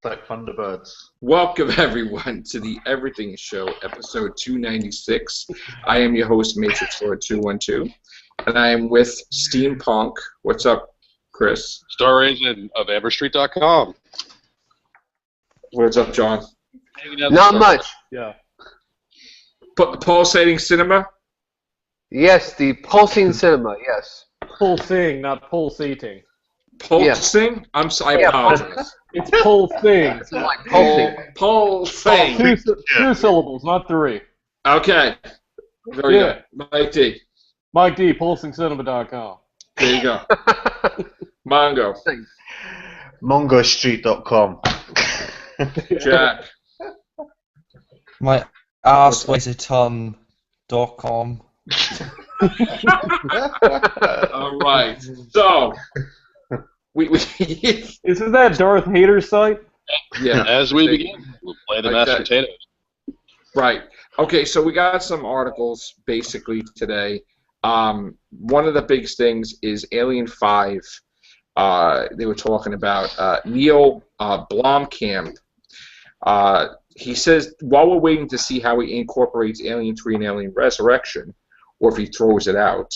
Like Thunderbirds. Welcome, everyone, to the Everything Show, episode 296. I am your host, Matrix Lord 212, and I am with Steampunk. What's up, Chris? Star agent of Everstreet.com. What's up, John? Not much. Yeah. Pulsating Cinema? Yes, the pulsing cinema, yes. Pulsing, not pulsating. Pulsing? I apologize. It's pulsing. It's like pulsing. Pulsing. Two syllables, not three. Okay. Very good. Mike D. Mike D, pulsingcinema.com. There you go. Mongo. MongoStreet.com. Jack. My arsewaserton.com. All right. So, we Isn't that Darth Hader's site? yeah. As we begin, we'll play the Like mashed that. potatoes. Right. Okay, so we got some articles basically today. One of the biggest things is Alien 5. They were talking about Neil Blomkamp. He says, while we're waiting to see how he incorporates Alien 3 and Alien Resurrection, or if he throws it out,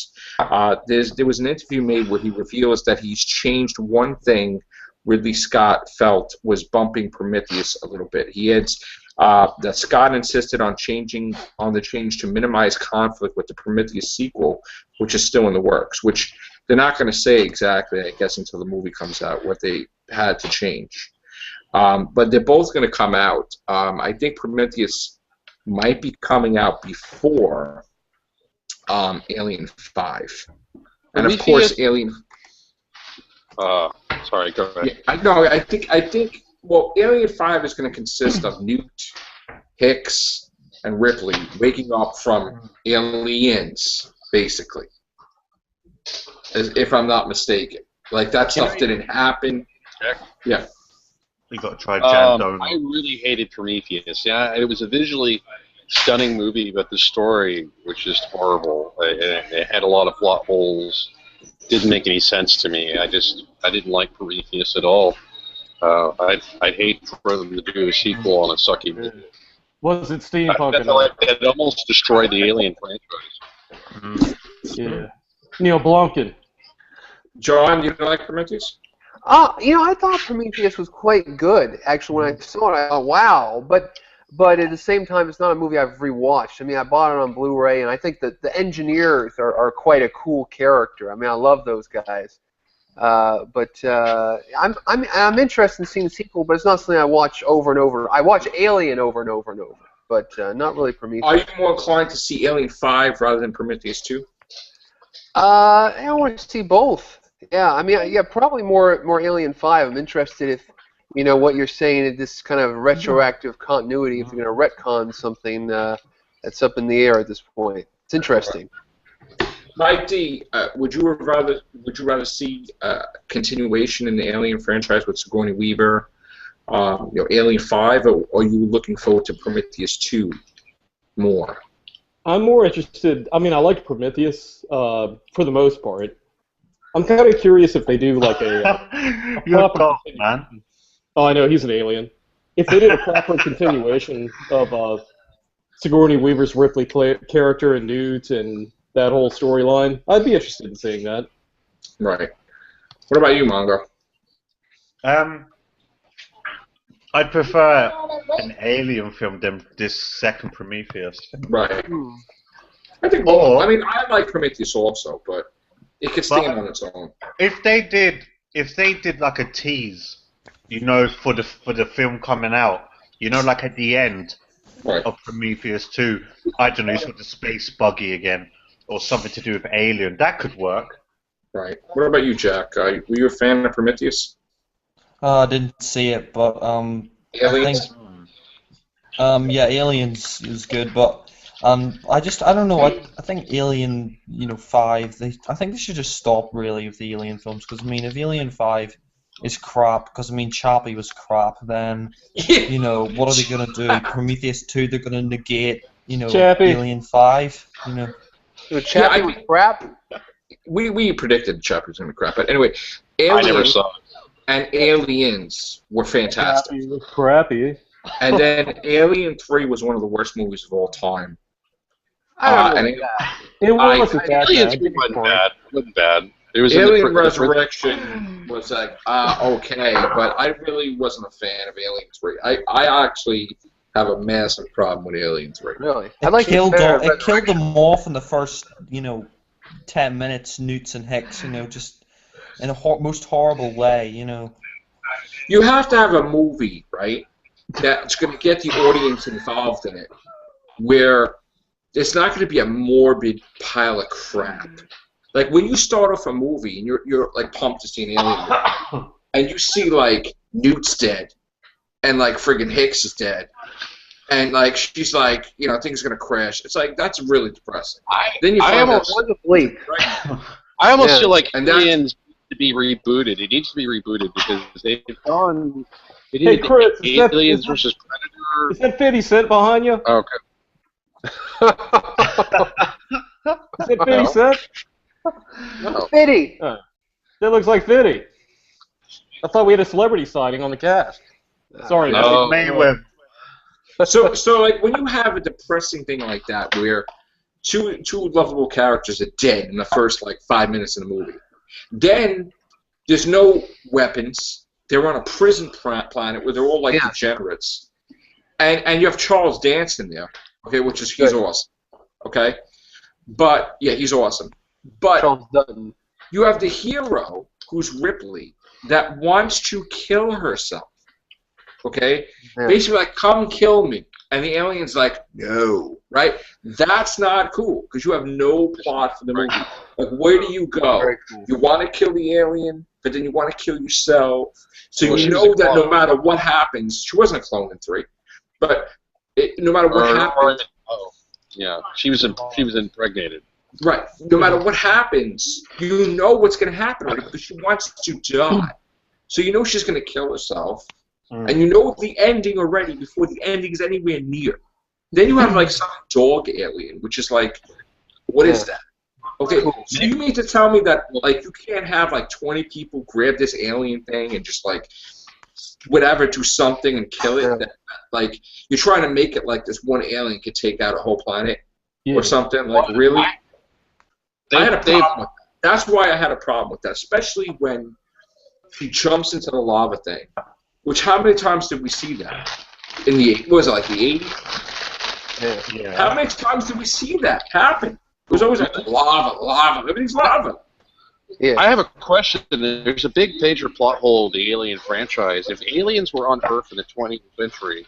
there was an interview made where he reveals that he's changed one thing Ridley Scott felt was bumping Prometheus a little bit. He had that Scott insisted on the change to minimize conflict with the Prometheus sequel, which is still in the works, which they're not going to say exactly, I guess, until the movie comes out, what they had to change. But they're both going to come out. I think Prometheus might be coming out before Alien 5. And of course, Alien... Sorry, go ahead. Yeah, I think well, Alien 5 is going to consist of Newt, Hicks, and Ripley waking up from aliens, basically. If I'm not mistaken. Like, that stuff didn't happen. Yeah. You got to try jam donut. I really hated Prometheus. Yeah, it was a visually stunning movie, but the story was just horrible. It had a lot of plot holes. Didn't make any sense to me. I didn't like Prometheus at all. I'd hate for them to do a sequel on a sucky movie. Was it steampunk? It almost destroyed the Alien franchise. Yeah. Neil Blomkamp. John, you like Prometheus? I thought Prometheus was quite good. Actually, when I saw it, I thought, wow. But at the same time, it's not a movie I've rewatched. I mean, I bought it on Blu-ray, and I think that the engineers are quite a cool character. I mean, I love those guys. I'm interested in seeing the sequel, but it's not something I watch over and over. I watch Alien over and over and over, but not really Prometheus. Are you more inclined to see Alien 5 rather than Prometheus 2? I want to see both. Yeah, I mean, probably more Alien 5. I'm interested if, what you're saying is this kind of retroactive continuity, if you're going to retcon something that's up in the air at this point. It's interesting. Mike D, would you rather see continuation in the Alien franchise with Sigourney Weaver, Alien 5, or are you looking forward to Prometheus 2 more? I'm more interested. I mean, I liked Prometheus for the most part. I'm kind of curious if they do like a You're proper tough, man. Oh, I know, he's an alien. If they did a proper continuation of Sigourney Weaver's Ripley character and Newt and that whole storyline, I'd be interested in seeing that. Right. What about you, Mongo? I'd prefer an Alien film than this second Prometheus. Right. I think. Well, I mean, I like Prometheus also, but it could stand on its own. If they did like a tease, for the film coming out, like at the end of Prometheus 2, I don't know, sort of space buggy again, or something to do with Alien, that could work. Right. What about you, Jack? Were you a fan of Prometheus? I didn't see it, but Aliens? Aliens is good, but I don't know. I think Alien, 5. I think they should just stop really with the Alien films, because I mean, if Alien 5 is crap, because I mean, Chappie was crap, then what are they gonna do? Prometheus 2, they're gonna negate, Chappie. Alien 5, So Chappie was crap. We predicted Chappie was gonna crap, but anyway, Alien, I never saw it. and Aliens were fantastic. Crappy. And then Alien 3 was one of the worst movies of all time. I don't know and that. It wasn't that Aliens bad. wasn't bad. Wasn't bad. It was in Alien the Resurrection was like, okay, but I really wasn't a fan of Alien 3. I actually have a massive problem with Alien 3. Really? It killed them off in the first, 10 minutes, Newts and Hicks, just in a most horrible way, You have to have a movie, right, that's going to get the audience involved in it, where it's not going to be a morbid pile of crap. Like when you start off a movie and you're like pumped to see an alien movie, and you see like Newt's dead, and like friggin' Hicks is dead, and like she's like, things are gonna crash. It's like that's really depressing. Then you find out, I almost feel like and Aliens need to be rebooted. It needs to be rebooted because they've gone. Hey, Chris, Aliens versus Predator. Is that 50 Cent behind you? Oh, okay. Is that 50 Cent? No. 50. That looks like 50. I thought we had a celebrity sighting on the cast. Sorry. No. Mayweather. So like when you have a depressing thing like that, where two lovable characters are dead in the first like 5 minutes of the movie, then there's no weapons. They're on a prison planet where they're all like degenerates, and you have Charles Dance in there, okay, he's awesome, okay, but yeah, he's awesome. But Charles Dutton. you have the hero who's Ripley that wants to kill herself, okay, basically like come kill me, and the alien's like no, right? That's not cool because you have no plot for the movie. Like where do you go? Cool. You want to kill the alien, but then you want to kill yourself. So Well, you she was know a that clone. no matter what happens, she wasn't a clone in 3, but no matter what happens, Yeah, she was impregnated. right? No matter what happens, you know what's going to happen, right? Because she wants to die, so you know she's going to kill herself, and you know the ending already before the ending is anywhere near. Then you have like some dog alien, which is like, what is that? Okay, so you mean to tell me that like you can't have like 20 people grab this alien thing and just like whatever do something and kill it? That, like you're trying to make it like this one alien could take out a whole planet or something? Like really? I had a problem with that. That's why I had a problem with that, especially when he jumps into the lava thing. Which how many times did we see that? In the what was it like the 80s? Yeah. How many times did we see that happen? It was always like lava, everything's lava. Yeah. I have a question. There's a big major plot hole in the Alien franchise. If aliens were on Earth in the 20th century,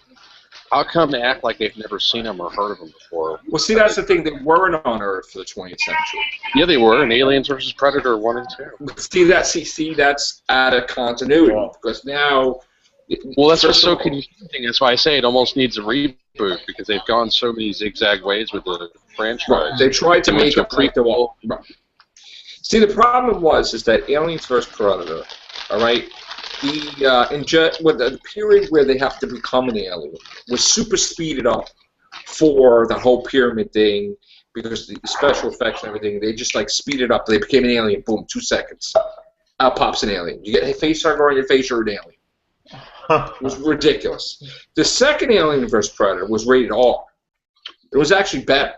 how come they act like they've never seen them or heard of them before? Well, see, that's the thing. They weren't on Earth for the 20th century. Yeah, they were in Aliens versus Predator 1 and 2. See, that's out of continuity because now. Well, that's what's so confusing. That's why I say it almost needs a reboot because they've gone so many zigzag ways with the franchise. They tried to make a prequel. Right. See, the problem is that Aliens vs. Predator, all right, the period where they have to become an alien was super speeded up for the whole pyramid thing because the special effects and everything. They just like speeded up. They became an alien. Boom, 2 seconds. Out pops an alien. You get a face hugger on your face, you're an alien. It was ridiculous. The second Alien vs. Predator was rated R. It was actually better.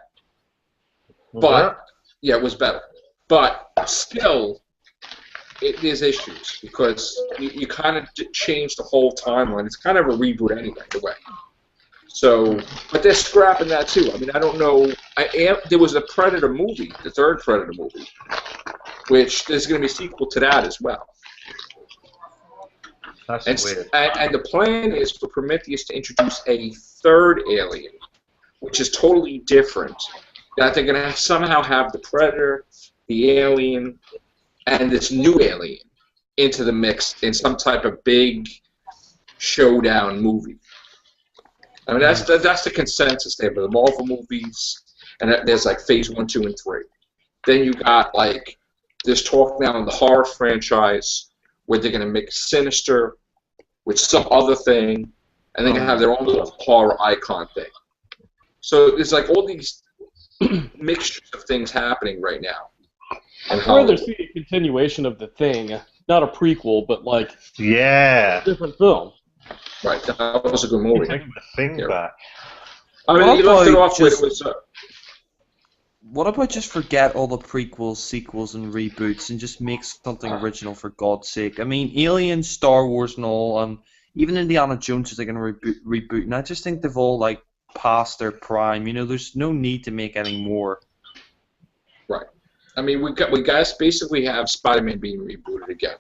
But, yeah, it was better. But still, there's issues because you kind of change the whole timeline. It's kind of a reboot anyway, in a way. So, but they're scrapping that too. I mean, I don't know. There was a Predator movie, the third Predator movie, which there's going to be a sequel to that as well. That's weird. And the plan is for Prometheus to introduce a third alien, which is totally different. That they're going to somehow have the Predator, the alien, and this new alien into the mix in some type of big showdown movie. I mean, that's the consensus there for the Marvel movies, and there's like Phase 1, 2, and 3. Then you got like there's talk now in the horror franchise where they're going to mix Sinister with some other thing, and they're going to have their own little horror icon thing. So there's like all these mixtures of things happening right now. I'd rather see a continuation of The Thing not a prequel, but like Yeah. a different film. Right, that was a good movie. Bring the thing Yeah. back. I mean, What he left it about off with just- it was. What about just forget all the prequels, sequels, and reboots and just make something original for God's sake? I mean, Alien, Star Wars, and all, even Indiana Jones is like going to reboot, and I just think they've all like past their prime. You know, there's no need to make any more. Right. I mean, we guys basically have Spider-Man being rebooted again.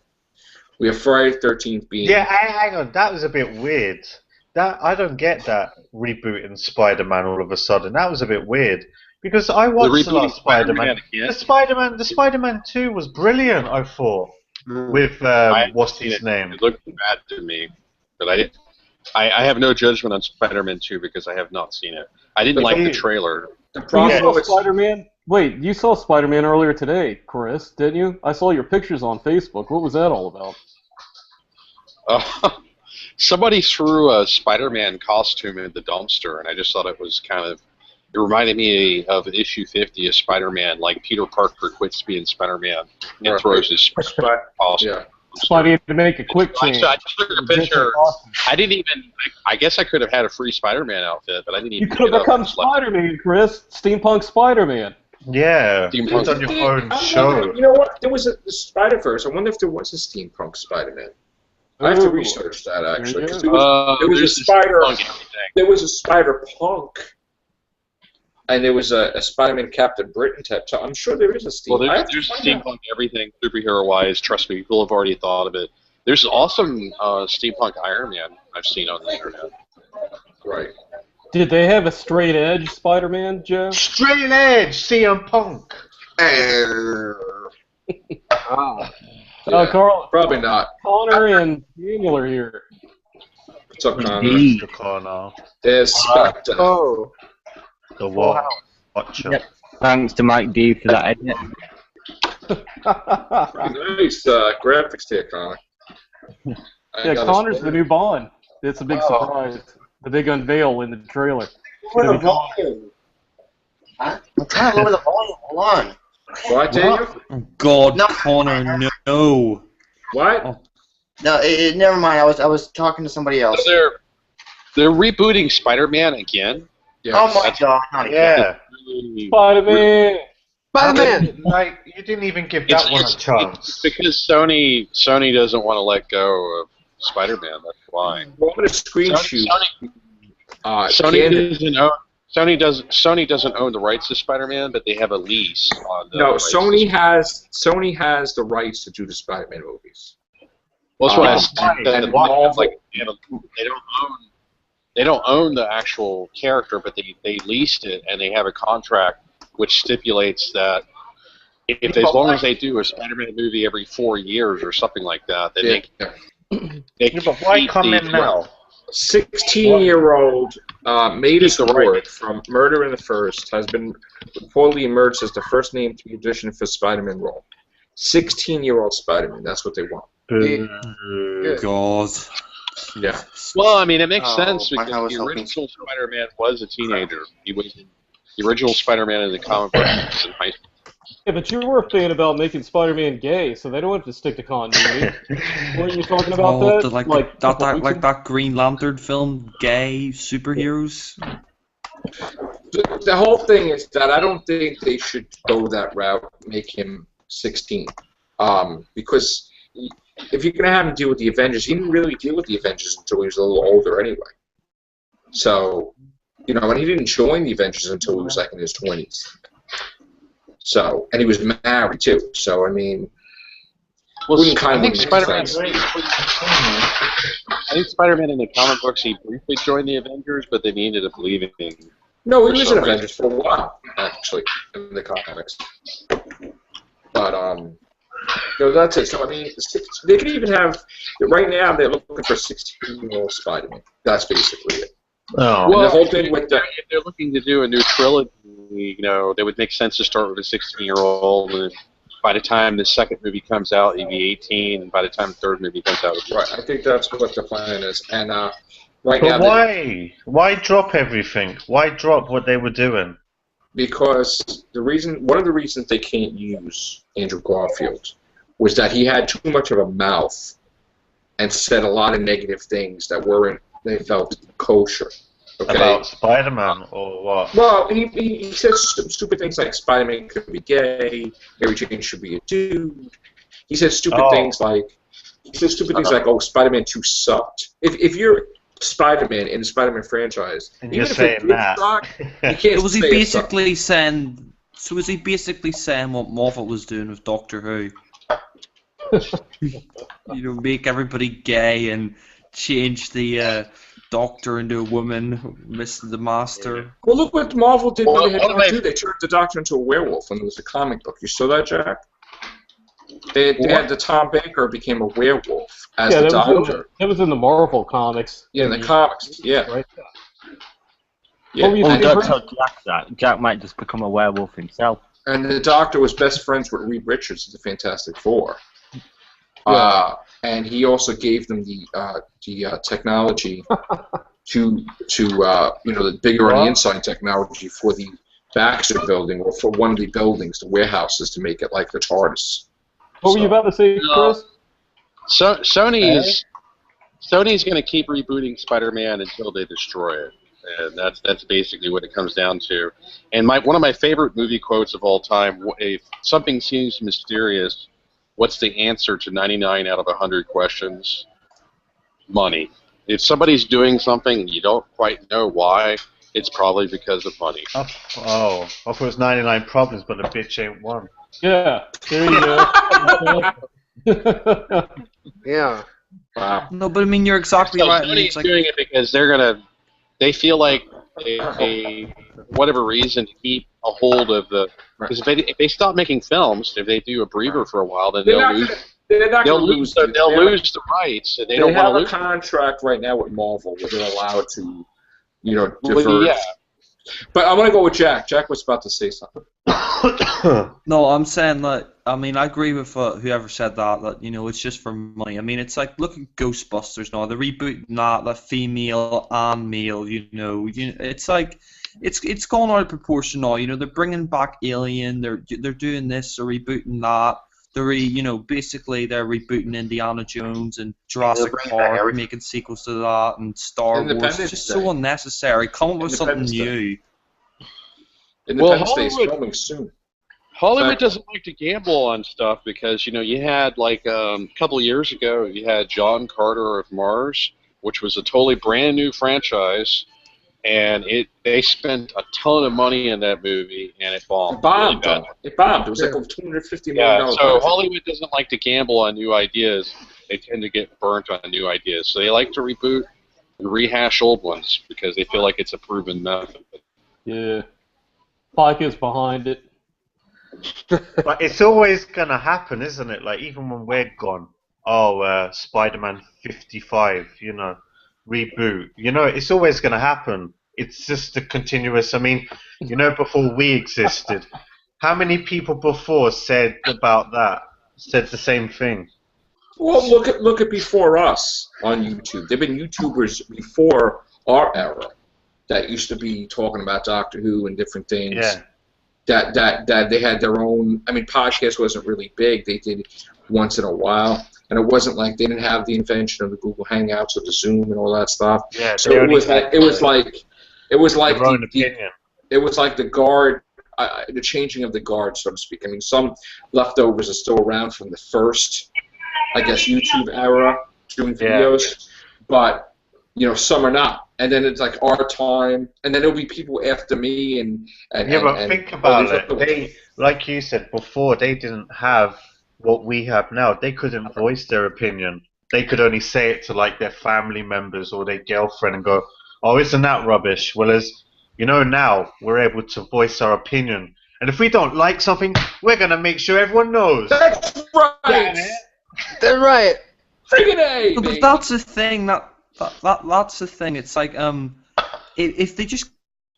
We have Friday the 13th being. Yeah, hang on. That was a bit weird. That I don't get that rebooting Spider-Man all of a sudden. That was a bit weird because I watched the last Spider-Man. The Spider-Man 2 was brilliant. I thought with what's his name? It looked bad to me, but I have no judgment on Spider-Man 2 because I have not seen it. I didn't like the trailer. The You problem saw with Spider-Man? Wait, you saw Spider-Man earlier today, Chris, didn't you? I saw your pictures on Facebook. What was that all about? Somebody threw a Spider-Man costume in the dumpster, and I just thought it was kind of. It reminded me of issue 50 of Spider-Man, like Peter Parker quits being Spider-Man and throws his costume. yeah. Somebody had to make a quick I change. just took a picture. I didn't even. I guess I could have had a free Spider-Man outfit, but I didn't You even. could have become Spider-Man, Chris. Steampunk Spider-Man. Yeah, Steampunk. it's on your own show. You know what? There was a Spider-Verse. I wonder if there was a steampunk Spider-Man. I have to Ooh. research that actually. 'Cause There there was a there's Spider. Steampunk and everything. There was a Spider-Punk, and there was a Spider-Man Captain Britain type. So I'm sure there is a Well, steampunk. there's steampunk everything superhero-wise. Trust me, people have already thought of it. There's awesome steampunk Iron Man I've seen on the internet. Right. Did they have a straight edge Spider-Man, Joe? Straight Edge, CM Punk. Carl, Probably not. Connor and Daniel are here. What's up, Connor? The corner. There's Spectre. Oh, The what? Watcher. Yep. Thanks to Mike D for that edit. Nice graphics there, Connor. Yeah, Connor's the new Bond. It's a big surprise. The big unveil in the trailer. Lower the volume. I'm trying to lower the volume. Hold on. What, Daniel? Oh, God, No. Connor, no. What? No, never mind. I was talking to somebody else. So they're rebooting Spider-Man again. Yes. Oh my God! Not again. Yeah. Really- Spider-Man! Spider-Man. Like, you didn't even give that one a It's chance. because Sony doesn't want to let go of Spider-Man. That's why. Well, I'm going to screen shoot. Sony doesn't own the rights to Spider-Man, but they have a lease on the No, rights Sony has the rights to do the Spider-Man movies. Well, that's what I Um, said. and Marvel- Like, they don't own the actual character, but they leased it, and they have a contract which stipulates that as long as they do a Spider-Man movie every 4 years or something like that, then they Yeah, but why keep come the- in now? 16-year-old Mavis Ward from Murder in the First has been reportedly emerged as the first name to be auditioned for Spider-Man role. 16-year-old Spider-Man. That's what they want. God. Yeah. Well, I mean, it makes Oh, sense my because house the helping. original Spider-Man was a teenager. He was the original Spider-Man in the comic book was in high school. Yeah, but you were a fan about making Spider-Man gay, so they don't have to stick to continuity. Weren't you talking about Oh, that? that Green Lantern film, gay superheroes. The whole thing is that I don't think they should go that route, make him 16. Because if you're going to have him deal with the Avengers, he didn't really deal with the Avengers until he was a little older anyway. So, and he didn't join the Avengers until he was like in his 20s. So, and he was married too. So, I mean, Well, wouldn't kind I of think make Spider-Man. sense. I think Spider-Man in the comic books he briefly joined the Avengers, but then he ended up leaving. No, he For was some in Avengers for a while, actually, in the comics. But, that's it. So, I mean, they could even have, right now, they're looking for 16-year-old Spider-Man. That's basically it. Oh. Well, the whole thing with the, if they're looking to do a new trilogy, they would make sense to start with a 16-year-old, and by the time the second movie comes out, he'd be 18, and by the time the third movie comes out, he'd be right, I think that's what the plan is. And right But now, why? Why drop everything? Why drop what they were doing? because one of the reasons they can't use Andrew Garfield was that he had too much of a mouth and said a lot of negative things that weren't, they felt kosher. Okay? About Spider-Man or what? Well, he says stupid things like Spider-Man could be gay, Mary Jane should be a dude. He says stupid things like, oh, Spider-Man 2 sucked. If you're Spider-Man in the Spider-Man franchise, And even you're if saying it did that. suck, you can't Was he say it sucked. basically saying? So was he basically saying what Moffat was doing with Doctor Who? You know, make everybody gay and change the Doctor into a woman, Miss the Master. Well, look what Marvel did when they had Well, Doctor Who. They turned the Doctor into a werewolf when it was a comic book. You saw that, Jack? They had the Tom Baker became a werewolf as the Doctor. That was in the Marvel comics. Yeah, in the comics. Yeah. Right. Yeah. Oh, don't tell Jack that. Jack might just become a werewolf himself. And the Doctor was best friends with Reed Richards of the Fantastic Four. And he also gave them the technology to the bigger on the inside technology for the Baxter building or for one of the buildings, the warehouses, to make it like the TARDIS. What were you about to say, Chris? Sony's going to keep rebooting Spider-Man until they destroy it, and that's basically what it comes down to. And one of my favorite movie quotes of all time: "If something seems mysterious, what's the answer to 99 out of 100 questions? Money. If somebody's doing something you don't quite know why, it's probably because of money." I thought it was 99 problems, but the bitch ain't one. Yeah, there you go. Yeah. Wow. No, but I mean, you're exactly So right. I mean, Sony's it's like, doing it because they feel like a whatever reason to keep a hold of the, because if they stop making films, if they do a breather for a while, then they'll lose the rights, and they don't want to lose. They have a contract right now with Marvel where they're allowed to, diverge. Well, yeah. But I want to go with Jack. Jack was about to say something. no, I'm saying that. I mean, I agree with whoever said that. That it's just for money. I mean, it's like look at Ghostbusters now. They're rebooting that, the female and male. It's like it's gone out of proportion now. They're bringing back Alien. They're doing this. They're rebooting that. They're basically they're rebooting Indiana Jones and Jurassic Park, making sequels to that, and Star Wars. It's just so unnecessary. Come up with something new. Independence Day is coming soon. Hollywood doesn't like to gamble on stuff because you had like a couple of years ago you had John Carter of Mars, which was a totally brand new franchise, and they spent a ton of money in that movie and it bombed. It bombed. It was like $250 million. Yeah, so Hollywood doesn't like to gamble on new ideas. They tend to get burnt on new ideas. So they like to reboot and rehash old ones because they feel like it's a proven method. Yeah. Pike is behind it. But it's always gonna happen, isn't it? Like even when we're gone, Spider-Man 55, reboot. It's always gonna happen. It's just a continuous. I mean, before we existed, how many people before said the same thing? Well, look at before us on YouTube. There've been YouTubers before our era that used to be talking about Doctor Who and different things. Yeah. That they had their own. I mean, podcast wasn't really big. They did it once in a while, and it wasn't like they didn't have the invention of the Google Hangouts or the Zoom and all that stuff. Yeah. So it was like the guard, the changing of the guard, so to speak. I mean, some leftovers are still around from the first, I guess, YouTube era doing videos, but some are not. And then it's like our time, and then there'll be people after me, and but think about it. They, like you said before, they didn't have what we have now. They couldn't voice their opinion. They could only say it to like their family members or their girlfriend and go, "Oh, isn't that rubbish?" Whereas, now we're able to voice our opinion, and if we don't like something, we're gonna make sure everyone knows. That's right. That's right. Friggin' A! No, but that's the thing. That's the thing. It's like if they just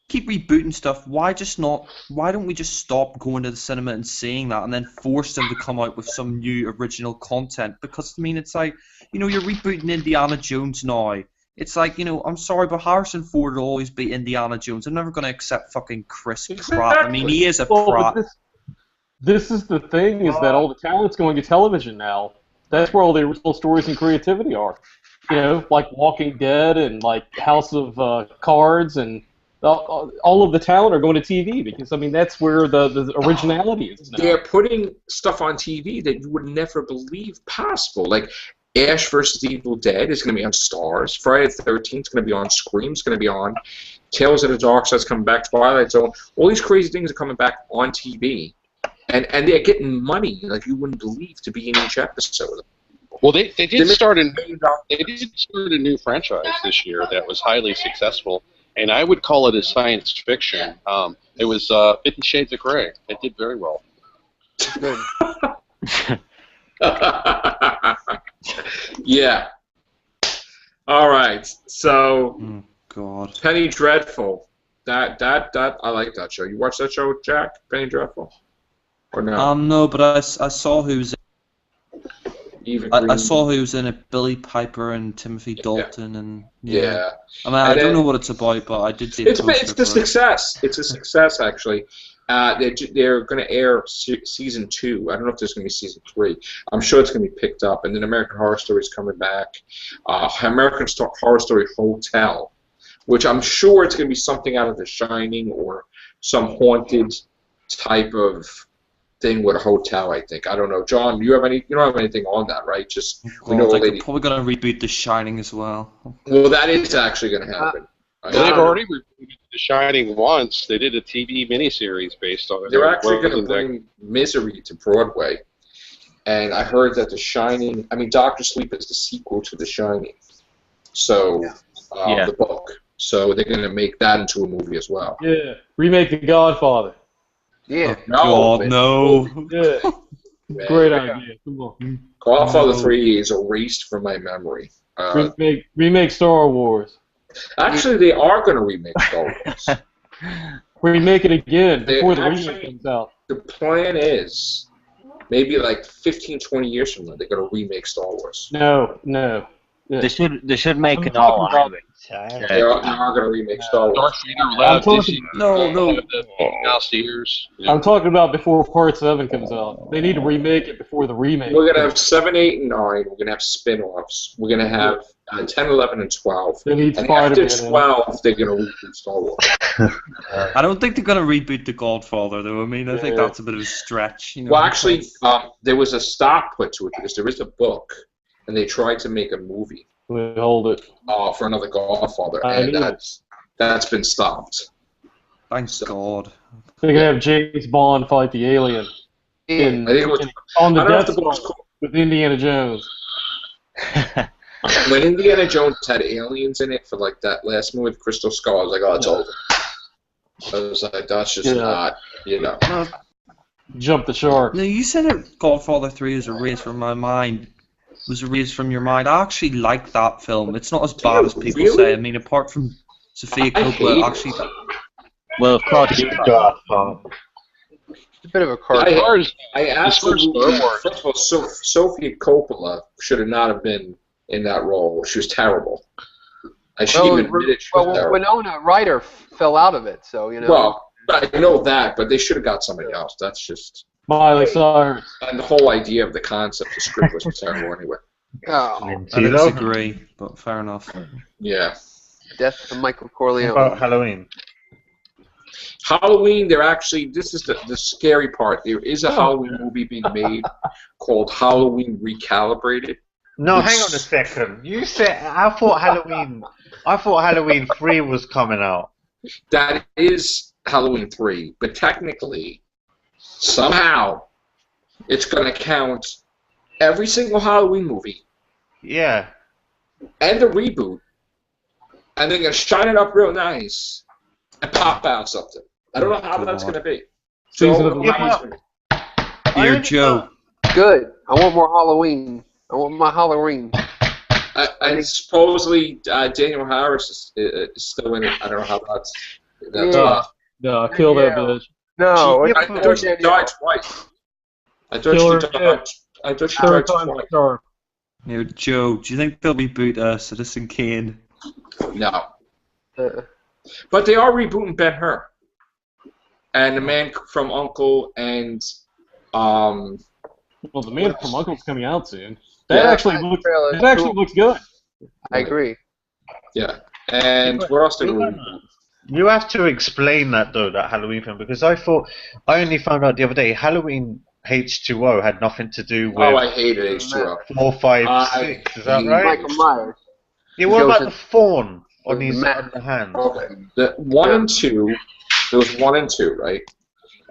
keep rebooting stuff, why don't we just stop going to the cinema and seeing that, and then force them to come out with some new original content? Because I mean, it's like you're rebooting Indiana Jones now. It's like I'm sorry, but Harrison Ford will always be Indiana Jones. I'm never gonna accept fucking Chris Pratt. I mean, he is a Pratt. this is the thing, is that all the talent's going to television now. That's where all the original stories and creativity are. You know, like Walking Dead and like House of Cards, and all of the talent are going to TV, because I mean that's where the originality is now. They're putting stuff on TV that you would never believe possible. Like Ash vs. Evil Dead is going to be on Stars. Friday the 13th is going to be on Scream. It's going to be on Tales of the Dark Side's coming back. Twilight Zone. All these crazy things are coming back on TV, and they're getting money like you wouldn't believe to be in each episode. Well, they did start a new franchise this year that was highly successful, and I would call it a science fiction. It was 50 Shades of Grey. It did very well. Good. Yeah. All right. So, God. Penny Dreadful. That I like that show. You watch that show, Jack? Penny Dreadful? Or no? No, but I saw who's. I saw who was in it, Billy Piper and Timothy Dalton, and yeah. I mean, I don't know what it's about, but I did see it's a success. It's a success, actually. They're going to air season 2. I don't know if there's going to be season 3. I'm sure it's going to be picked up. And then American Horror Story is coming back. American Horror Story Hotel, which I'm sure it's going to be something out of The Shining or some haunted type of thing with a hotel, I think. I don't know. John, you don't have anything on that, right? Just we know they're probably going to reboot The Shining as well. Well, that is actually going to happen. They've already rebooted The Shining once. They did a TV miniseries based on it. They're actually going to bring Misery to Broadway. And I heard that The Shining, Dr. Sleep is the sequel to The Shining. So, the book. So they're going to make that into a movie as well. Yeah, remake The Godfather. Yeah. No. Yeah. Great idea. Come on. Godfather 3 is erased from my memory. Remake Star Wars. Actually, they are going to remake Star Wars. Remake it again before the remake comes out. The plan is maybe like 15, 20 years from now, they're going to remake Star Wars. No. Yeah. They should make an all Irish. They are going to remake Star Wars. Darth Vader allowed Disney No. I'm talking about before Part 7 comes out. They need to remake it before the remake. We're going to have 7, 8, and 9. We're going to have spin-offs. We're going to have 10, 11, and 12. They need and after 12, they're going to reboot Star Wars. I don't think they're going to reboot The Godfather, though. I mean, I think that's a bit of a stretch. You know? Well, actually, there was a stop put to it because there is a book, and they tried to make a movie. We hold it. For another Godfather, and that's been stopped. Thanks God. They're going to have James Bond fight the alien on the Death Star with Indiana Jones. When Indiana Jones had aliens in it for like that last movie with Crystal Skull, I was like, oh, it's over. I was like, that's just not, Jump the shark. No, you said that Godfather 3 is erased from my mind. Was erased from your mind. I actually like that film. It's not as bad as people say. I mean, apart from Sofia Coppola, actually. Well, of course, it's a bit of a card. I absolutely. First of all, Sofia Coppola should have not have been in that role. She was terrible. She even admitted she was terrible. Winona Ryder fell out of it, so you know. Well, I know that, but they should have got somebody else. That's just. Miley Cyrus. And the whole idea of the concept, the script was terrible anyway. Oh, I disagree, but fair enough. Yeah. Death of Michael Corleone. What about Halloween? Halloween, this is the scary part. There is a Halloween movie being made called Halloween Recalibrated. No, hang on a second. You said I thought Halloween 3 was coming out. That is Halloween 3, but technically, somehow, it's going to count every single Halloween movie. Yeah. And the reboot, and they're going to shine it up real nice and pop out something. I don't know how that's going to be. Dear Joe. Good. I want more Halloween. I want my Halloween. And supposedly Daniel Harris is still in it. I don't know how that's No, kill that bitch. No, I thought she died twice. I thought she died twice. Now, Joe, do you think they'll reboot Citizen Kane? No. But they are rebooting Ben-Hur. And the man from U.N.C.L.E. and Um, Well, the Man from U.N.C.L.'s coming out soon. That Yeah. actually looks good. I agree. yeah. And what else did we? You have to explain that though, that Halloween film, because I only found out the other day Halloween H2O had nothing to do with Oh, I hated H2O. 4, 5, I 6. Is that hate right? Michael Myers. Yeah, what about the fawn on the his ma- on the hand? Okay. The 1 and 2. There was 1 and 2, right?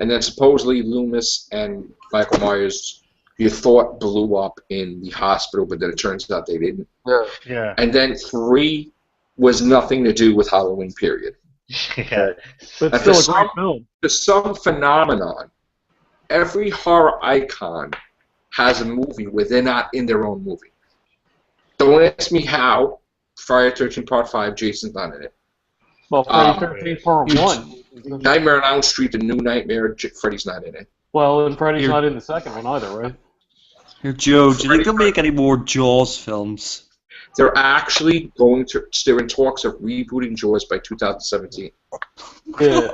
And then supposedly Loomis and Michael Myers, you thought blew up in the hospital, but then it turns out they didn't. Yeah. Yeah. And then 3 was nothing to do with Halloween, period. Yeah. But And still for a great film. For some phenomenon, every horror icon has a movie where they're not in their own movie. Don't ask me how. Friday the 13th Part 5, Jason's not in it. Well, Friday 13th Part 1. Nightmare on Elm Street, the new Nightmare, Freddy's not in it. Well, and Freddy's not in the second one either, right? Here, Joe, do you think they'll make any more Jaws films? They're actually going to. They're in talks of rebooting Jaws by 2017. Yeah.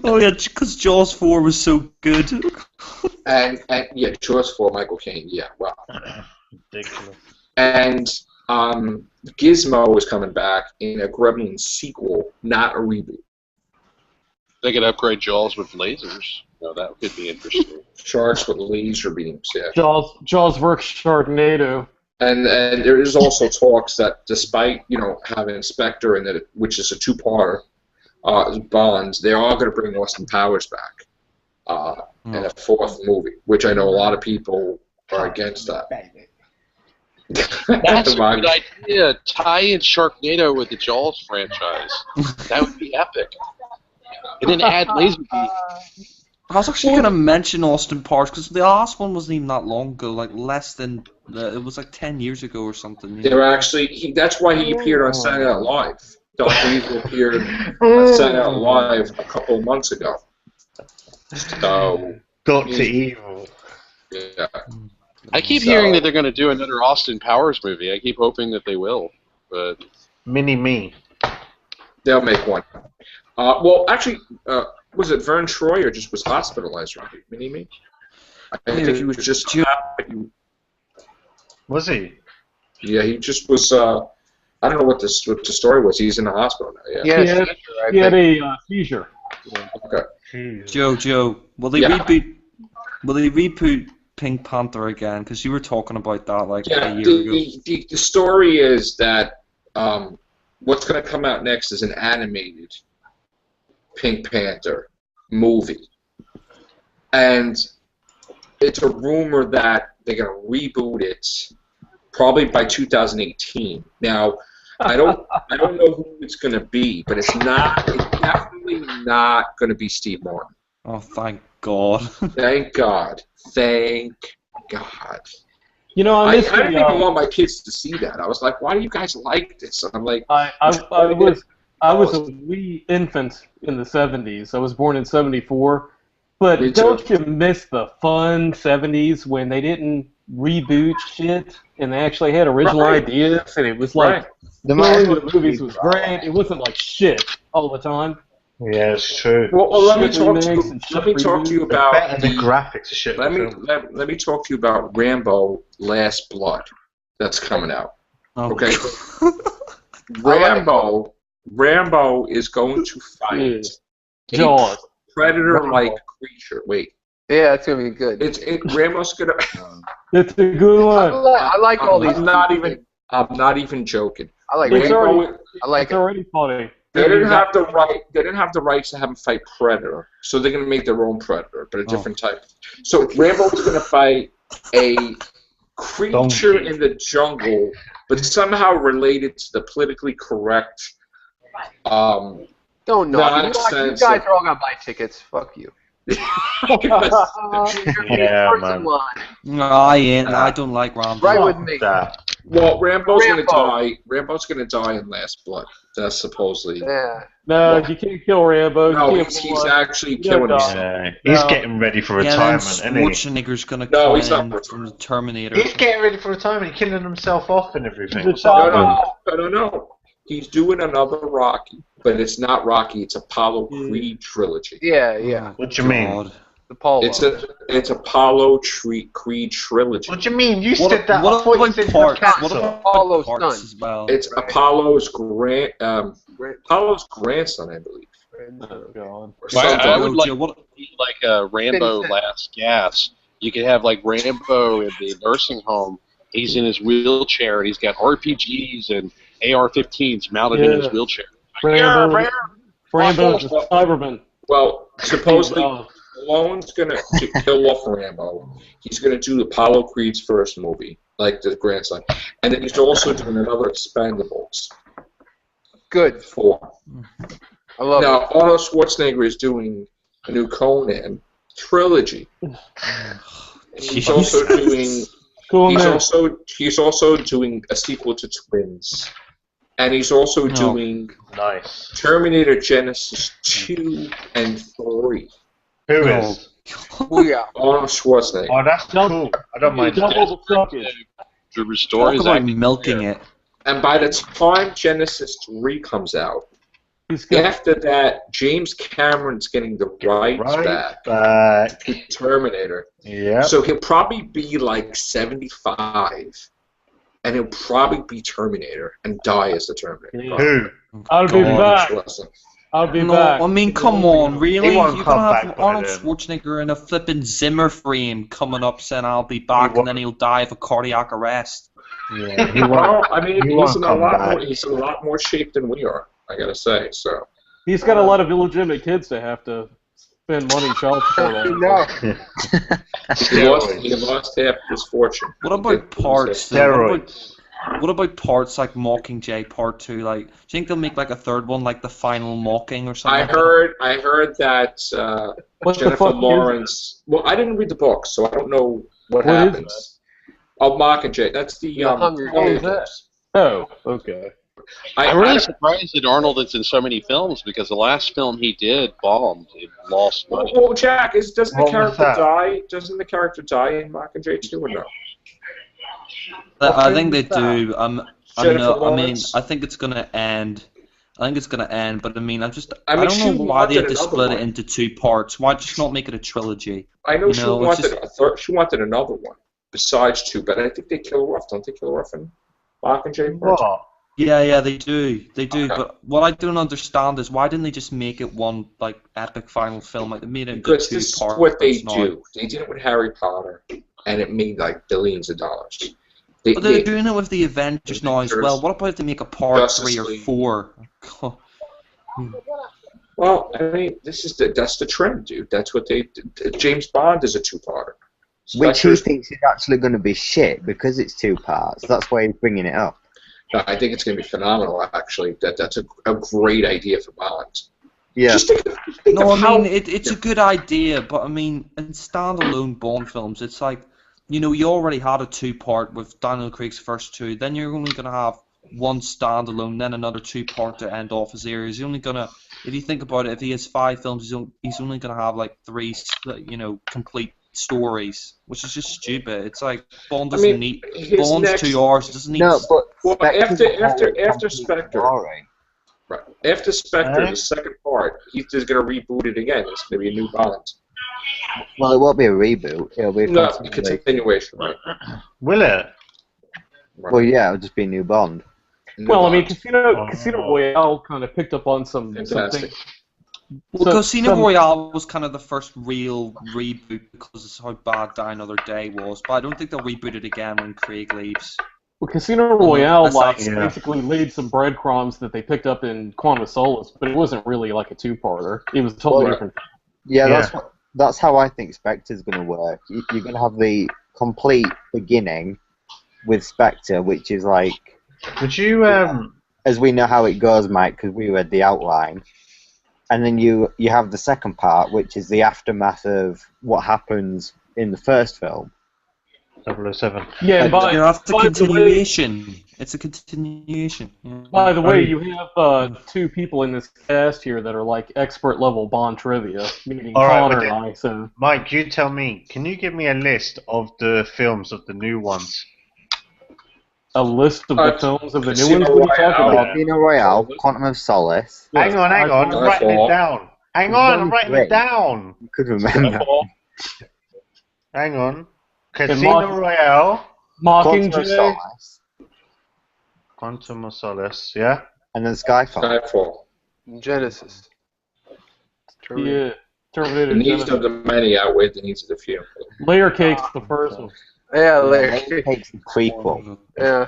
Oh yeah, because Jaws 4 was so good. And yeah, Jaws 4, Michael Caine. Yeah, well. Ridiculous. And Gizmo is coming back in a Gremlins sequel, not a reboot. They could upgrade Jaws with lasers. No, that could be interesting. Sharks with laser beams. Yeah. Jaws vs. Sharknado. And there is also talks that despite having Spectre in it, which is a two-parter, Bonds, they are going to bring Austin Powers back in a 4th movie, which I know a lot of people are against that. That's a good idea. Tie in Sharknado with the Jaws franchise. That would be epic. And then add laser beams. I was actually going to mention Austin Powers because the last one wasn't even that long ago, like less than, it was like 10 years ago or something. They were actually, that's why he appeared on Saturday Night Live. Dr. Evil appeared on Saturday Night Live a couple of months ago. So, Dr. Evil. Yeah. I keep hearing that they're going to do another Austin Powers movie. I keep hoping that they will. But Mini-Me. They'll make one. Well, actually, was it Vern Troyer just was hospitalized, right? Mini-Me? I think he was just... Was he? Yeah, he just was... I don't know what the story was. He's in the hospital now. Yeah. He had a seizure. Okay. Joe, will they reboot? Will they reboot Pink Panther again? Because you were talking about that like a year ago. The story is that what's going to come out next is an animated Pink Panther movie, and it's a rumor that they're going to reboot it probably by 2018. Now, I don't know who it's going to be, but it's definitely not going to be Steve Martin. Oh, thank God. Thank God. Thank God. I didn't even want my kids to see that. I was like, why do you guys like this? And I'm like, I was a wee infant in the 70s. I was born in 74. But don't you miss the fun 70s when they didn't reboot shit and they actually had original ideas and it was like the movies was great. It wasn't like shit all the time. Yeah, it's true. Well, let me talk to you about the graphics. Shit. Let me talk to you about Rambo: Last Blood. That's coming out. Okay. Rambo is going to fight a predator-like creature. Wait. Yeah, it's gonna be good. Rambo's gonna. It's a good one. I like all these. I'm not even joking. I like Rambo. It's already funny. They didn't have the right. They didn't have the rights to have him fight Predator, so they're gonna make their own Predator, but a different type. So Rambo's gonna fight a creature in the jungle, but somehow related to the politically correct. Don't know. You guys are all gonna buy tickets. Fuck you. Yeah, man. No, I ain't. I don't like Rambo. Right with me. Well, Rambo's gonna die. Rambo's gonna die in Last Blood. That's supposedly. Yeah. No, you can't kill Rambo. No, he's actually killing himself. Yeah, he's getting ready for retirement, isn't he? Schwarzenegger's gonna come in from the Terminator. He's getting ready for retirement. He's killing himself off and everything. No. He's doing another Rocky, but it's not Rocky. It's Apollo Creed trilogy. Yeah. What do you mean? Apollo. It's Apollo Creed trilogy. What do you mean? You What, said that. what I thought you about said parts? cancer. What about Apollo's parts son. as well? It's Apollo's grandson, I believe. Oh, God. Or Well, something. I would like Joe, what- to see like a Rambo 50 Cent. Last Gas. You could have like Rambo in the nursing home. He's in his wheelchair and he's got RPGs and AR-15s mounted in his Yeah. wheelchair. Rambo's a Cyberman. Well, supposedly Oh. Stallone's gonna to kill off Rambo. He's gonna do Apollo Creed's first movie, like the grandson, and then he's also doing another Expendables Good. 4. I love Now it. Arnold Schwarzenegger is doing a new Conan trilogy. He's also doing. Cool, He's man. also doing a sequel to Twins, and he's also doing Nice. Terminator Genesis 2 and 3. Who No. is? Booyah. Arnold Schwarzenegger. Oh, that's cool. I don't mind that. Double the suckage. To restore Talk his about acting milking career. it. And by the time Genesis 3 comes out, He's got after that, James Cameron's getting the rights Right back back. to Terminator. Yeah. So he'll probably be like 75, and he'll probably be Terminator and die as the Terminator. Who? I'll be God. back. Schwarzenegger. I'll be No, back. I mean, come on, really? He won't You're come gonna back have by Arnold then. Schwarzenegger in a flippin' Zimmer frame coming up saying, "I'll be back," and then he'll die of a cardiac arrest. Yeah. He won't. Well, I mean, he he's won't in a come lot back. more. He's in a lot more shape than we are. I gotta say. So He's got a lot of illegitimate kids to have to spend money child support on. No. he lost half his fortune. What about parts? Though? Steroids. What about parts like Mockingjay Part 2? Like, do you think they'll make like a third one, like the final Mocking or something? I like that? heard that What the Jennifer fuck is Lawrence. Well, I didn't read the book, so I don't know what What is happens. Oh, Mockingjay. That's the Hunger Hunger Games. Games. Oh, okay. I'm really surprised that Arnold is in so many films because the last film he did bombed. It lost money. Well, Jack, doesn't the What was character that? die? Doesn't the character die in Mockingjay too, or no? I think they do. Jennifer I mean, Lawrence? I think it's gonna end. I think it's gonna end, but I mean, I I don't mean, know she why they had to wanted split another it into 2 parts. Why just not make it a trilogy? I know You she know, it's wanted just- a third. She wanted another one besides 2, but I think they kill her off. Don't they kill her off in Mockingjay? What? Yeah, they do. They do. Okay. But what I don't understand is why didn't they just make it one like epic final film? Like they made it into Because 2 this is parts. what they now. do. They did it with Harry Potter, and it made like billions of dollars. They, But they're they- doing it with the Avengers now as well. What about if they make a part Justice 3 or League. 4? well, I mean, that's the trend, dude. That's what they. James Bond is a 2-parter. Which he Spectre's- thinks is actually going to be shit because it's 2 parts. That's why he's bringing it up. No, I think it's going to be phenomenal. Actually, that's a great idea for Bond. Yeah. Just think No, of I how mean it's a good idea, but I mean in standalone Bond films, it's like you already had a 2-part with Daniel Craig's first 2. Then you're only gonna have one standalone, then another 2-part to end off his era. He's only gonna, if you think about it, if he has 5 films, he's only gonna have like 3, complete stories, which is just stupid. It's like Bond doesn't need his Bond's next- 2 hours. Doesn't need. No, but Well, Spectre's after a whole after complete Spectre, story. right? After Spectre, Eh? the second part, he's just going to reboot it again. It's going to be a new Bond. Well, it won't be a reboot. It'll be a No, continuation. continuation, right? Will it? Well, yeah, it'll just be a new Bond. New Well, I mean, Bond. Casino Royale kind of picked up on some Fantastic. things. Well, So- Casino some- Royale was kind of the first real reboot because of how bad Die Another Day was, but I don't think they'll reboot it again when Craig leaves. Well, Casino Royale That's like yeah. basically laid some breadcrumbs that they picked up in Quantum of Solace, but it wasn't really like a 2-parter. It was totally Well, different. Yeah, Yeah. that's how I think Spectre's going to work. You're going to have the complete beginning with Spectre, which is like, Would you as we know how it goes, Mike, because we read the outline. And then you have the second part, which is the aftermath of what happens in the first film. 007? Yeah, and by, You know, that's a by the way, continuation. It's a continuation. Yeah. by the way, you have 2 people in this cast here that are like expert level Bond trivia, meaning All right, Connor but and I. So Mike, you tell me. Can you give me a list of the films of the new ones? a list of the films of the new Casino ones we talked Royale. about. Casino Royale, Quantum of Solace. Hang on. I'm writing it down. Hang on, I'm writing it down. You could remember. Skyfall. Hang on. And Casino Royale, Quantum of Mockingjay. Solace, Quantum of Solace, yeah? and then Skyfall. Skyfall. Genesis. Yeah, Terminator. The needs Genesis. of the many outweigh the needs of the few. Layer Cake's the first one. Yeah, It Larry. takes the prequel. Yeah.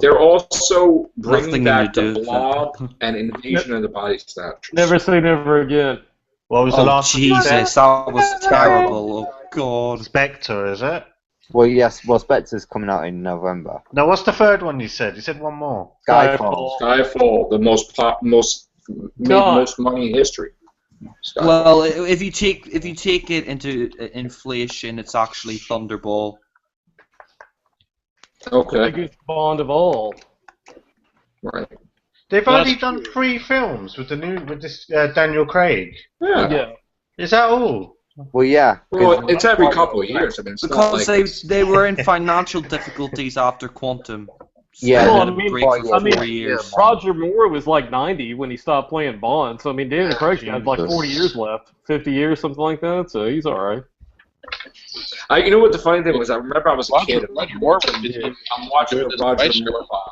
They're also bringing Nothing back you the do. Blob and Invasion of the Body Snatchers. Never say never again. What was the Oh last one you said? Jesus, that was terrible. Oh God. Spectre, is it? Well, yes. Well, Spectre's coming out in November. No, what's the third one you said? You said one more. Skyfall. Skyfall, the made God. most money in history. Skyfall. Well, if you take it into inflation, it's actually Thunderball. Okay, Biggest Bond of all. right. They've Well, only that's done 3 films with this Daniel Craig. Yeah. Yeah. Is that all? Well, yeah. 'cause- Well, it's every couple of years. I mean, it's not Because like they were in financial difficulties after Quantum. Yeah. Well, Had a I mean- break for I mean, 4 years. Roger Moore was like 90 when he stopped playing Bond, so I mean, Daniel Craig's got like 40 years left, 50 years, something like that. So he's all right. you know what the funny thing was? I remember I was a kid. And Roger Moore I'm watching did the the Roger Spice Moore Girls. Bond.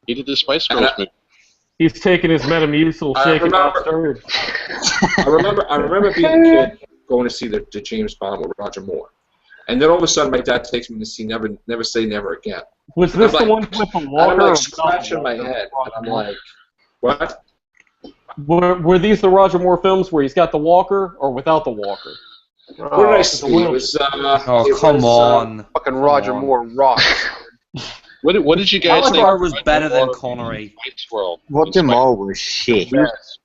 He did the Spice Girls movie. He's taking his Metamucil, I shaking off remember- stirred. I remember being a kid going to see the James Bond with Roger Moore, and then all of a sudden my dad takes me to see Never Say Never Again. Was this I'm the like- one with the And walker? I'm or like without the scratching my walker? head, and I'm like, what? Were these the Roger Moore films where he's got the walker or without the walker? What did I Oh, see? It was. Oh, it come was, on. fucking Roger Come on. Moore rocks. What did you guys think? Alligator was of better than Roger Moore Connery. in Spice World? Roger Moore was shit.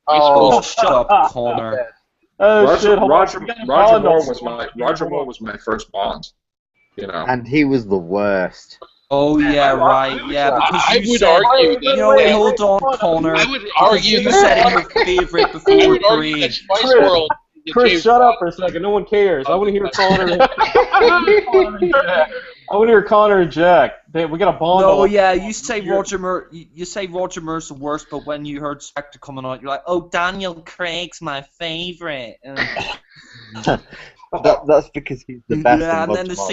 Oh, shut up, Connor. Oh shit! hold on. Roger We got a Moore Bond was on- my first Bond. You know. And he was the worst. Oh yeah, right, yeah, because I you would said, argue that- you know, wait, hold on, Connor. I would Because argue you that said it your favourite I before would argue that Creed. Spice Chris, World. Chris, shut up for a second. No one cares. I want to hear Connor. I want to hear Connor and Jack. We got a Bond. No, on. yeah, you say Roger Moore. You say Roger Moore's the worst, but when you heard Spectre coming out, you're like, "Oh, Daniel Craig's my favourite." That's because he's the best. Yeah, and and then the loves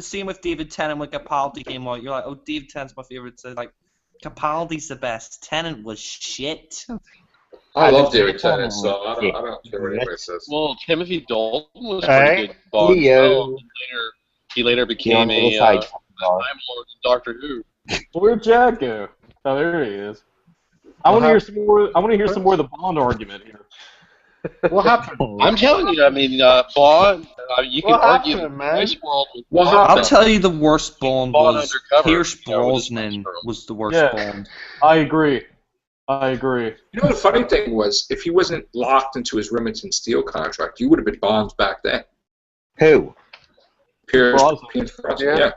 scene Mark. with David Tennant when Capaldi came out, you're like, "Oh, David Tennant's my favourite." So like, Capaldi's the best. Tennant was shit. I love David Tennant, so I don't care what anybody says. Well, Timothy Dalton was Hey. pretty good Bond. Leo. And he later became Yeah, a side. Time Lord in Doctor Who. Where'd Jack go? Oh, there he is. I want to hear some more. I want to hear some more of the Bond argument here. What happened? I'm telling you, I mean, Bond. You can What argue happened, that man? Spice World was What better. happened? I'll tell you, the worst Bond Bond was Undercover, Pierce you know, was Brosnan Spice Girls. was the worst Yeah. Bond. I agree. I agree. You know, the funny thing was, if he wasn't locked into his Remington Steel contract, he would have been Bond back then. Who? Pierce Brosnan. Brosnan, Yeah. yeah.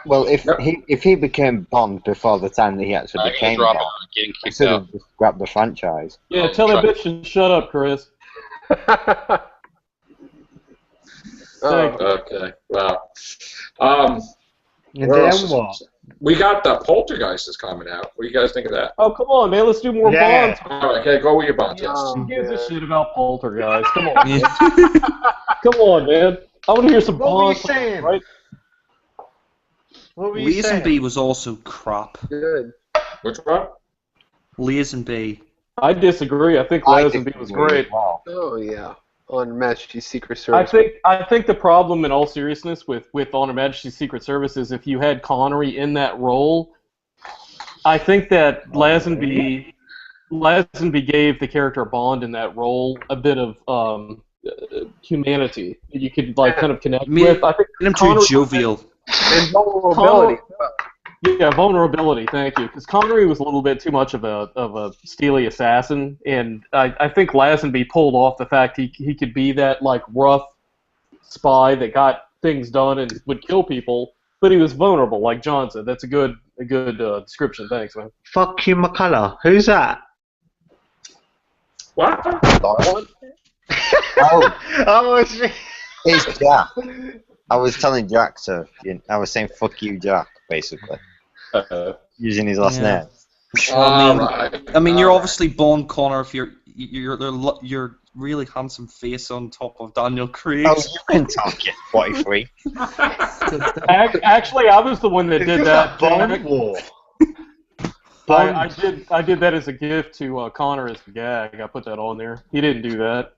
Well, if Yep. he became Bond before the time that he actually I'm gonna became drop Bond, out, getting he kicked should out. have just grabbed the franchise. Yeah, Oh, tell that try- bitch to shut up, Chris. Thank you. Okay. Wow. And What else then is- what? We got the Poltergeist is coming out. What do you guys think of that? Oh, come on, man. Let's do more Yeah. Bond. All right, okay, go with your Bond. Yes. Who gives a Yeah. shit about Poltergeist? Come on, man. Come on, man. I want to hear some What were you Bond. saying? Right? What were you saying? Lazenby was also crap. Good. Which one? Lazenby. I disagree. I think I Lazenby was disagree great. as well. Oh yeah. On Her Majesty's Secret I Service. think the problem, in all seriousness, with On Her Majesty's Secret Service is if you had Connery in that role, I think that Lazenby gave the character Bond in that role a bit of humanity that you could like kind of connect with. I think Made him too Connery- jovial. And vulnerability. Yeah, vulnerability. Thank you. Because Connery was a little bit too much of a steely assassin, and I think Lazenby pulled off the fact he could be that like rough spy that got things done and would kill people, but he was vulnerable, like John said. That's a good description. Thanks, man. Fuck you, McCullough. Who's that? What? Oh, Oh, it's me. it's Jack. I was telling Jack to. I was saying "fuck you, Jack," basically, using his last Yeah. name. I mean, Alright. you're Alright. obviously Bond, Connor. If your really handsome face on top of Daniel Craig. Oh, you can talk it. 43. Actually, I was the one that did that. Bond War. I did that as a gift to Connor as a gag. I put that on there. He didn't do that.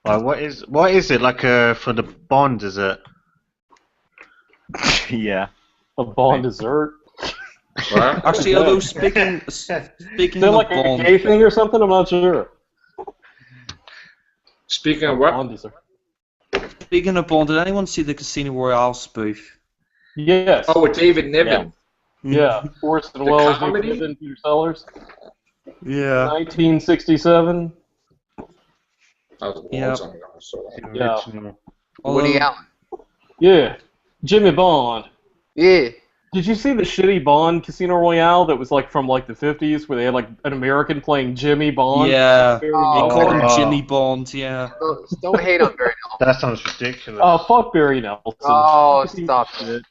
What is it like for the Bond? Is it? Yeah. A Bond dessert. Actually, although speaking Is of that like Bond, a gay thing or something? I'm not sure. Speaking of what? Bond dessert. speaking of Bond, did anyone see the Casino Royale spoof? Yes. Oh, with David Niven. Yeah. Orson The Welles, comedy? Niven, Peter Sellers. Yeah. 1967. That was a long Yeah. time ago. So. Yeah. Original. Woody Allen. Yeah. Jimmy Bond. Yeah. Did you see the shitty Bond Casino Royale that was like from like the 50s where they had like an American playing Jimmy Bond? Yeah. They Oh, called him wow. Jimmy Bond, yeah. Don't hate on Barry Nelson. That sounds ridiculous. Oh, fuck Barry Nelson. Oh, stop it.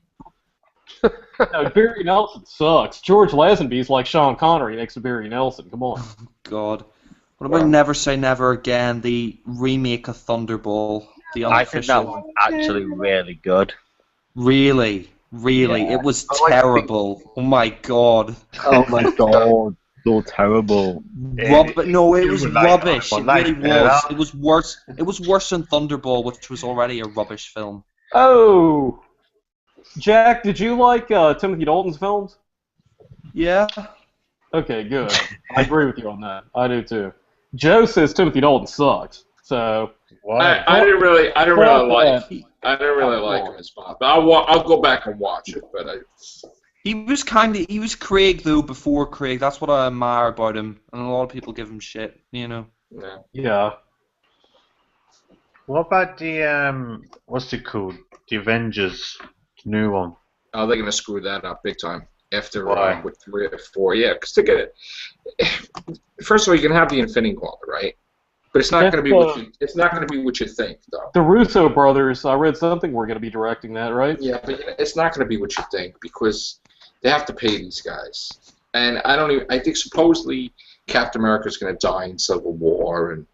No, Barry Nelson sucks. George Lazenby's like Sean Connery next to Barry Nelson. Come on. God. What about Never Say Never Again, the remake of Thunderball? The I think that unofficial. was actually really good. Really? Really? Yeah. It was I like terrible. Oh my god. Oh my god, so terrible. No, it You was would like rubbish. that. It Like really that. was. It was worse. It was worse than Thunderball, which was already a rubbish film. Oh! Jack, did you like Timothy Dalton's films? Yeah. Okay, good. I agree with you on that. I do too. Joe says Timothy Dalton sucks. So Why? I didn't really like that. I didn't really like him as Bond. But I'll go back and watch it. But He was Craig though before Craig. That's what I admire about him, and a lot of people give him shit. You know. yeah. yeah. What about the what's it called? The Avengers new one. Oh, they're gonna screw that up big time after Why? with 3 or 4. Yeah, because to get it. First of all, you can have the Infinity Gauntlet, right? But it's not That's, gonna be what you. It's not gonna be what you think, though. The Russo brothers, I read something we're going to be directing that, right? Yeah, but it's not gonna be what you think because they have to pay these guys, and I think supposedly Captain America's gonna die in Civil War, and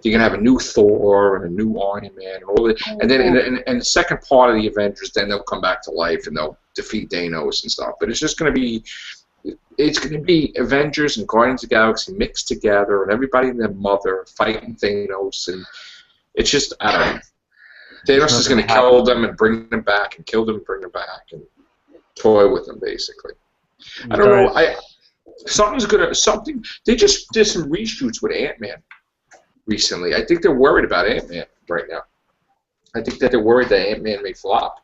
you're gonna have a new Thor and a new Iron Man and all that, and then in the second part of the Avengers, then they'll come back to life and they'll defeat Thanos and stuff. But it's just gonna be. It's going to be Avengers and Guardians of the Galaxy mixed together, and everybody and their mother fighting Thanos, and it's just I don't know. Thanos is going to kill them and bring them back, and kill them and bring them back, and toy with them basically. I don't know. Something. They just did some reshoots with Ant-Man recently. I think they're worried about Ant-Man right now. I think that they're worried that Ant-Man may flop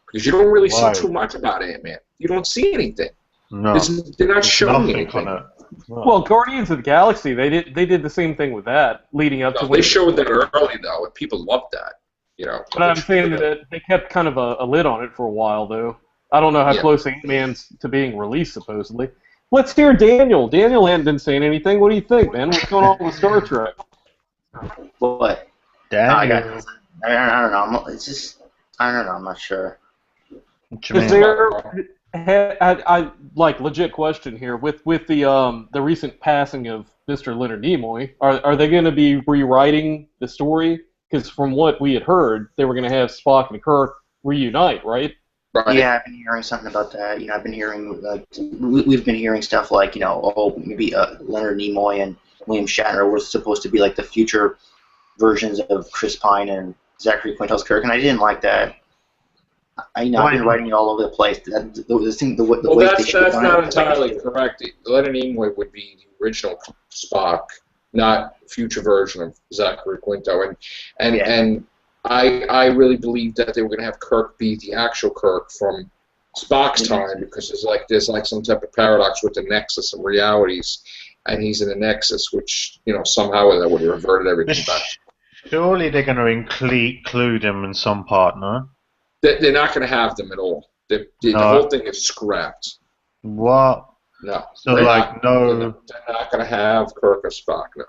because you don't really see too much about Ant-Man. You don't see anything. No. They're not showing Nothing anything. on it. No. Well, Guardians of the Galaxy, they did the same thing with that, leading up to. They showed that early though, and people loved that. You know. But I'm saying that they kept kind of a lid on it for a while, though. I don't know how Yeah. close Ant-Man's to being released, supposedly. Let's hear Daniel. Daniel hadn't been saying anything. What do you think, man? What's going on with Star Trek? What? Damn. I don't know. It's just I don't know. I'm not sure. What do you Is mean? there, I like legit question here with the recent passing of Mr. Leonard Nimoy. Are they going to be rewriting the story? Because from what we had heard, they were going to have Spock and Kirk reunite, right? Right. Yeah, I've been hearing something about that. You know, I've been hearing we've been hearing stuff like maybe Leonard Nimoy and William Shatner were supposed to be like the future versions of Chris Pine and Zachary Quintel's Kirk, and I didn't like that. I've been writing it all over the place. That's not entirely correct. Leonard Nimoy would be the original Spock, not future version of Zachary Quinto. And I really believe that they were going to have Kirk be the actual Kirk from Spock's time because there's like some type of paradox with the Nexus of realities, and he's in the Nexus, which somehow that would have reverted everything back. Surely they're going to include him in some part, no? They're not going to have them at all. The whole thing is scrapped. What? No. So They're like not going to have Kirk or Spock. No.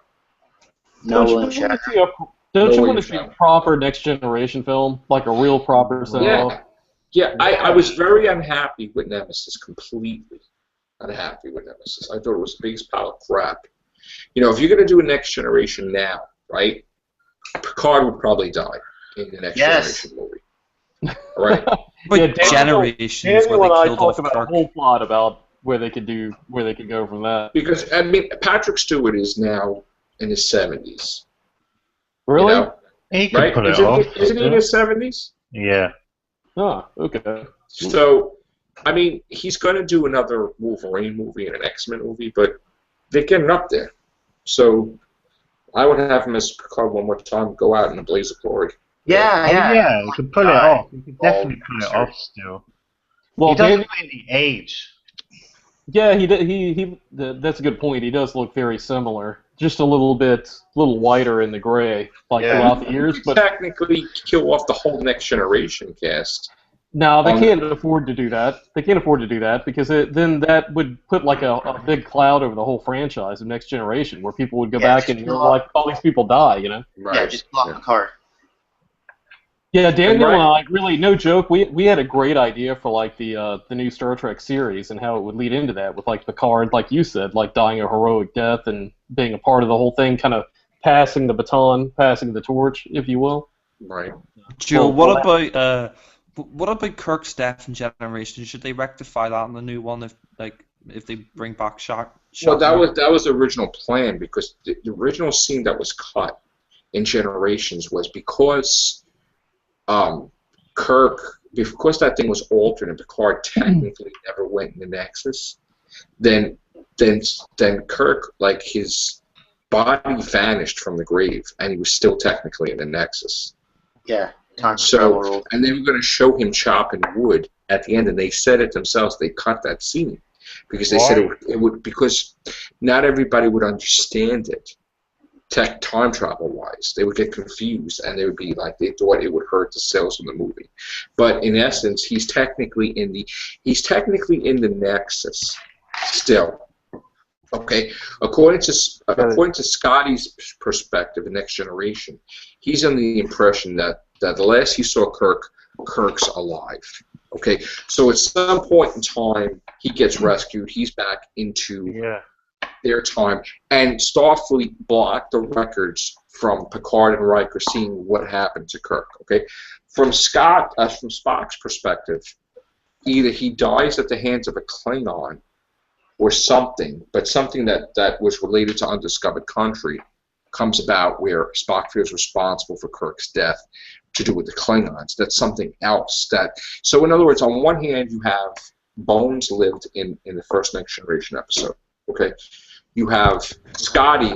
No Don't William you want Shatner. to see don't you want to see William a proper Next Generation film, like a real proper send-off? Yeah. I was very unhappy with Nemesis completely. unhappy with Nemesis. I thought it was the biggest pile of crap. You know, if you're going to do a Next Generation now, right, Picard would probably die in the Next Generation movie. Right? But Yeah, Generations Daniel where and they I killed off talked about Kirk. a whole plot about where they could go from that. Because, I mean, Patrick Stewart is now in his 70s. Really? You know? He can Right? pull it off. Isn't he in his 70s? Yeah. Oh, okay. So, I mean, he's going to do another Wolverine movie and an X-Men movie, but they're getting up there. So, I would have him as Picard one more time, go out in a blaze of glory. Yeah, Oh, yeah. yeah, he can pull it off. He can definitely pull it off still. Well, He doesn't Daniel, really age. yeah, that's a good point. He does look very similar, just a little whiter in the gray, like Yeah. throughout the years. But Technically, kill off the whole Next Generation cast. no, they can't afford to do that. They can't afford to do that because then that would put like a big cloud over the whole franchise of Next Generation, where people would go back and like all these people die, you know? Right. Yeah, just block the card. Yeah, Daniel Right. and I really, no joke, we had a great idea for like the new Star Trek series and how it would lead into that with like Picard, like you said, like dying a heroic death and being a part of the whole thing, kind of passing the baton, passing the torch, if you will. Right. Joe, Well, what about Kirk's death in Generation? Should they rectify that in the new one if they bring back Shatner? Well, that was the original plan, because the original scene that was cut in Generations was because Kirk, because that thing was altered and Picard technically never went in the Nexus, then Kirk, like, his body vanished from the grave and he was still technically in the Nexus. Yeah. Time for So, world. and they were going to show him chopping wood at the end, and they said it themselves. They cut that scene because they said it would because not everybody would understand it, time travel wise. They would get confused, and they would be like, they thought it would hurt the sales of the movie. But in essence, he's technically in the Nexus still. Okay, according to Scotty's perspective, in Next Generation, he's under the impression that the last he saw Kirk's alive. Okay, so at some point in time, he gets rescued. He's back into their time, and Starfleet blocked the records from Picard and Riker seeing what happened to Kirk. Okay, from Spock's perspective, either he dies at the hands of a Klingon or something, but something that was related to undiscovered country comes about where Spock feels responsible for Kirk's death to do with the Klingons. That's something else. So in other words, on one hand, you have Bones lived in the first Next Generation episode. Okay, you have Scotty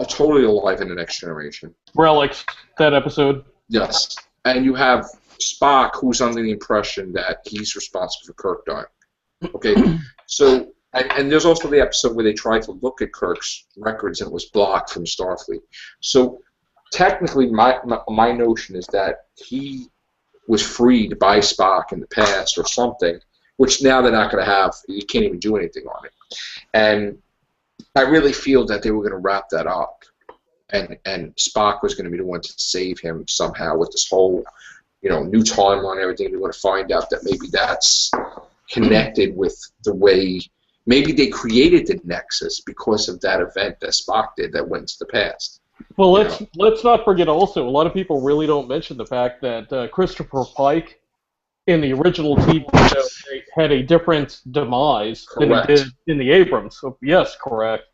totally alive in the Next Generation. Relics, that episode. Yes, and you have Spock, who's under the impression that he's responsible for Kirk dying. Okay, so. And there's also the episode where they tried to look at Kirk's records and it was blocked from Starfleet. So technically, my notion is that he was freed by Spock in the past or something, which now they're not going to have. You can't even do anything on it. And I really feel that they were going to wrap that up, and Spock was going to be the one to save him somehow with this whole, new timeline and everything. They're going to find out that maybe that's connected with the way. Maybe they created the Nexus because of that event that Spock did that went to the past. Well, let's not forget also, a lot of people really don't mention the fact that Christopher Pike in the original TV show had a different demise than he did in the Abrams. So, yes, correct.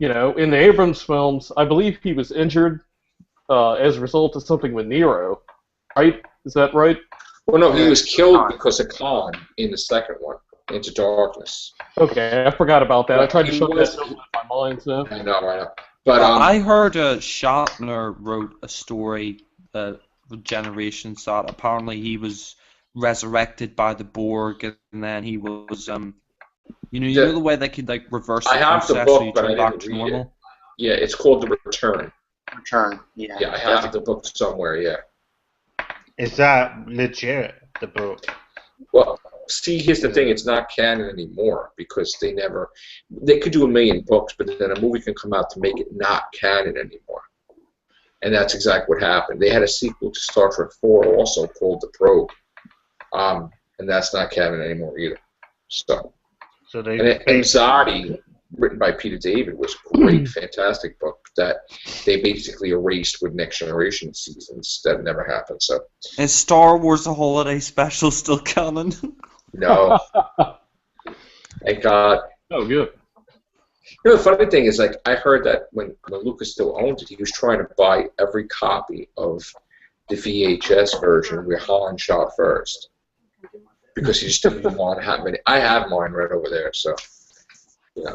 In the Abrams films, I believe he was injured as a result of something with Nero, right? Is that right? Well, no, he was killed because of Khan in the second one. Into Darkness. Okay, I forgot about that. I tried to shut that in my mind. So. I know. But I heard Shatner wrote a story with Generations that apparently he was resurrected by the Borg, and then he was, you know the way they could reverse the process so you turn back to normal. It. Yeah, it's called The Return. Return. Yeah. Yeah, I have the book somewhere. Yeah. Is that legit? The book? Well. See, here's the thing, it's not canon anymore because they could do 1 million books, but then a movie can come out to make it not canon anymore. And that's exactly what happened. They had a sequel to Star Trek 4 also called The Probe, and that's not canon anymore either. So, So they And Anxiety, written by Peter David, was a great, fantastic book that they basically erased with Next Generation seasons. That never happened. So Is Star Wars The Holiday Special still canon? no, thank God. Oh, good. You know, the funny thing is, like, I heard that when Lucas still owned it, he was trying to buy every copy of the VHS version where Han shot first because he just didn't want to have any. I have mine right over there, so yeah.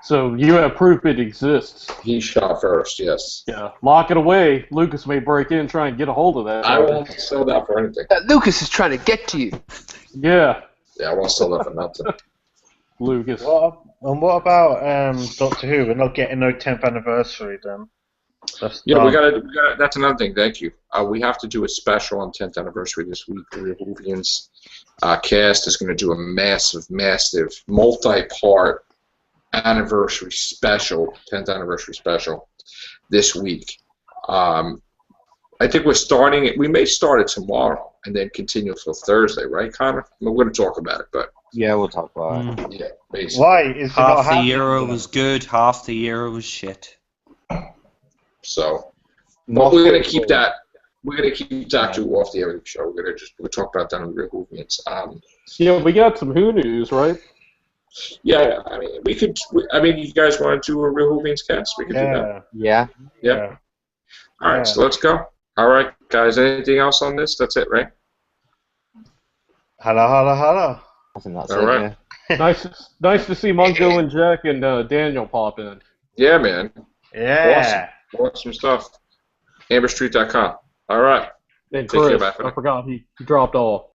So you have proof it exists. He shot first, yes. Yeah. Lock it away. Lucas may break in and try and get a hold of that. I won't sell that for anything. Lucas is trying to get to you. Yeah. Yeah, I won't sell that for nothing. Lucas. And what about Doctor Who? We're not getting no 10th anniversary then. That's Yeah, done. we gotta. That's another thing. Thank you. We have to do a special on 10th anniversary this week. The Rehovians cast is going to do a massive, multi-part anniversary special, 10th anniversary special, this week. I think we're starting it. We may start it tomorrow and then continue till Thursday, right, Connor? We're going to talk about it, but Yeah, we'll talk about it. yeah, basically. Why is it not Half the happening era then? was good, half the era was shit. So, but we're going to keep that. We're going to keep Doctor Who off the air of the show. We'll talk about that on the Rehovians. Yeah, we got some Who news, right? Yeah, I mean, we could. I mean, you guys want to do a Real Hovians cast? We could do that. Yeah. Yeah. Yeah. All right, so let's go. All right, guys. Anything else on this? That's it, right? Holla, holla, holla. I think that's All it, right. yeah. Nice to see Mungo and Jack and Daniel pop in. Yeah, man. Yeah. Awesome stuff. AmberStreet.com. All right. And Take care, Chris, bye for now. I forgot he dropped off.